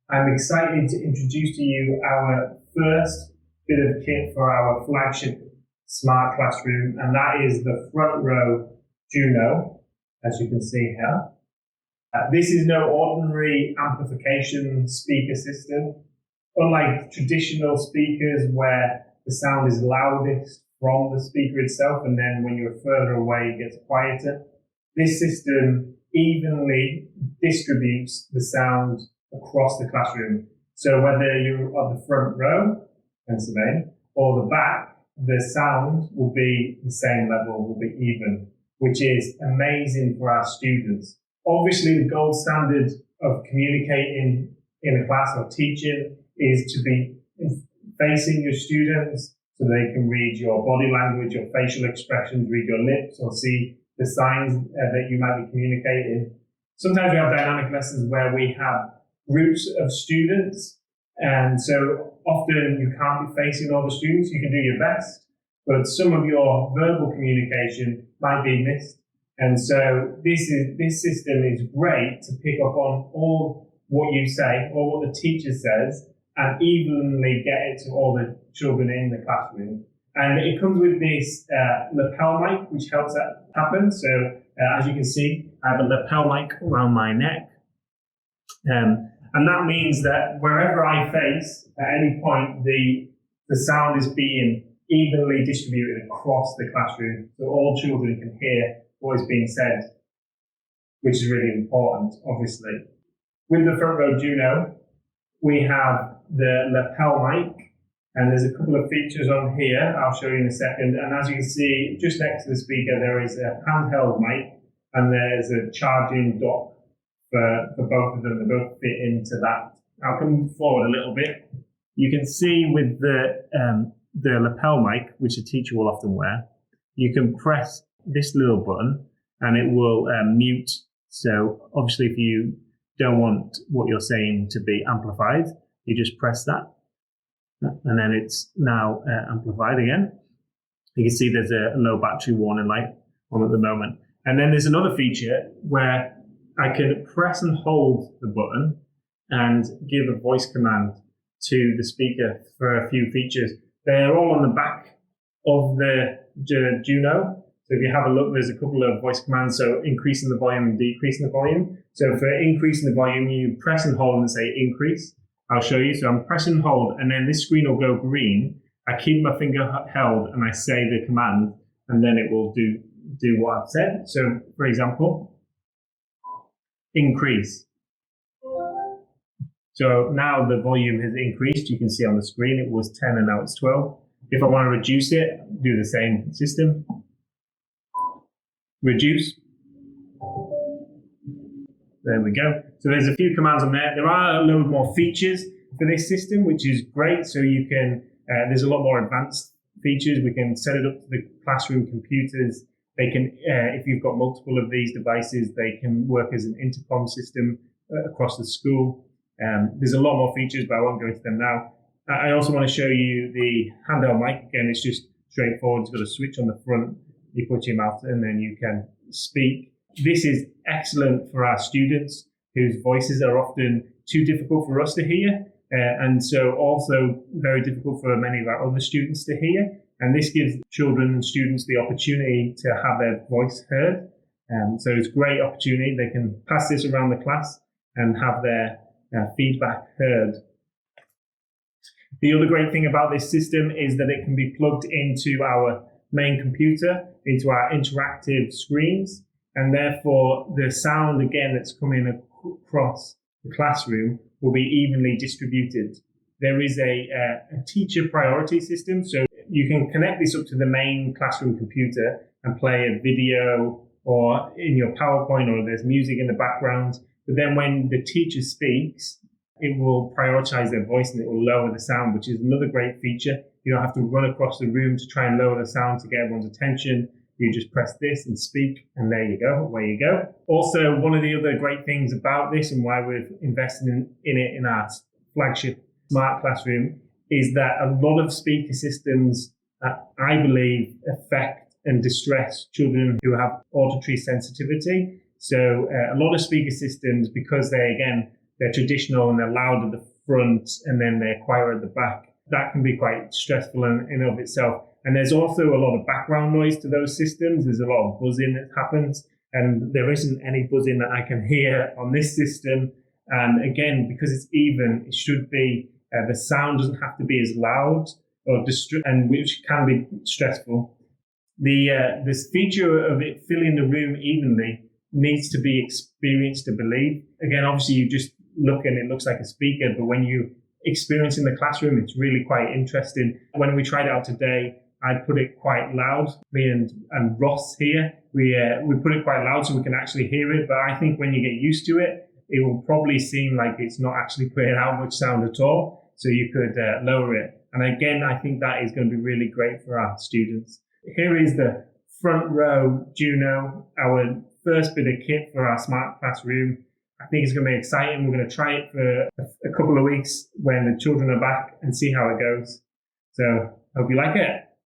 I'm excited to introduce to you our first bit of kit for our flagship smart classroom, and that is the front row Juno, as you can see here. This is no ordinary amplification speaker system. Unlike traditional speakers where the sound is loudest from the speaker itself, and then when you're further away it gets quieter, this system evenly distributes the sound across the classroom. So whether you're on the front row, Pennsylvania, or the back, the sound will be the same level, will be even, which is amazing for our students. Obviously, the gold standard of communicating in a class or teaching is to be facing your students so they can read your body language, your facial expressions, read your lips, or see the signs that you might be communicating. Sometimes we have dynamic lessons where we have groups of students, and so often you can't be facing all the students. You can do your best, but some of your verbal communication might be missed. And so this system is great to pick up on all what you say or what the teacher says and evenly get it to all the children in the classroom. And it comes with this lapel mic, which helps that happen. So as you can see, I have a lapel mic around my neck. And that means that wherever I face, at any point, the sound is being evenly distributed across the classroom, so all children can hear what is being said, which is really important, obviously. With the front row Juno, we have the lapel mic, and there's a couple of features on here I'll show you in a second. And as you can see, just next to the speaker, there is a handheld mic, and there's a charging dock for both of them. They both fit into that. I'll come forward a little bit. You can see with the lapel mic, which a teacher will often wear, you can press this little button and it will mute. So obviously if you don't want what you're saying to be amplified, you just press that and then it's now amplified again. You can see there's a low battery warning light on at the moment. And then there's another feature where I can press and hold the button and give a voice command to the speaker for a few features. They're all on the back of the Juno. So if you have a look, there's a couple of voice commands. So increasing the volume and decreasing the volume. So for increasing the volume, you press and hold and say increase. I'll show you. So I'm pressing and hold, and then this screen will go green. I keep my finger held and I say the command, and then it will do what I've said. So for example, increase. So now the volume has increased. You can see on the screen it was 10 and now it's 12. If I want to reduce it, do the same system. Reduce. There we go. So there's a few commands on there. There are a load more features for this system, which is great. So you can, there's a lot more advanced features. We can set it up to the classroom computers. They can, if you've got multiple of these devices, they can work as an intercom system across the school. There's a lot more features, but I won't go into them now. I also want to show you the handheld mic. Again, it's just straightforward. It's got a switch on the front. You put your mouth and then you can speak. This is excellent for our students whose voices are often too difficult for us to hear. And so also very difficult for many of our other students to hear. And this gives children and students the opportunity to have their voice heard. So it's a great opportunity. They can pass this around the class and have their feedback heard. The other great thing about this system is that it can be plugged into our main computer, into our interactive screens, and therefore the sound again that's coming across the classroom will be evenly distributed. There is a teacher priority system, so you can connect this up to the main classroom computer and play a video or in your PowerPoint, or there's music in the background. But then when the teacher speaks, it will prioritize their voice and it will lower the sound, which is another great feature. You don't have to run across the room to try and lower the sound to get everyone's attention. You just press this and speak, and there you go, away you go. Also, one of the other great things about this and why we've invested in it in our flagship smart classroom is that a lot of speaker systems, I believe, affect and distress children who have auditory sensitivity. So a lot of speaker systems, because they, again, they're traditional and they're loud at the front and then they're quieter at the back. That can be quite stressful in of itself. And there's also a lot of background noise to those systems. There's a lot of buzzing that happens, and there isn't any buzzing that I can hear on this system. And again, because it's even, it should be, the sound doesn't have to be as loud or and which can be stressful. This feature of it filling the room evenly needs to be experienced to believe. Again, obviously you just look and it looks like a speaker, but when you experience in the classroom, it's really quite interesting. When we tried it out today, I put it quite loud. Me and Ross here, we put it quite loud so we can actually hear it. But I think when you get used to it, it will probably seem like it's not actually putting out much sound at all. So you could lower it. And again, I think that is going to be really great for our students. Here is the front row Juno, our first bit of kit for our smart classroom. I think it's going to be exciting. We're going to try it for a couple of weeks when the children are back and see how it goes. So hope you like it.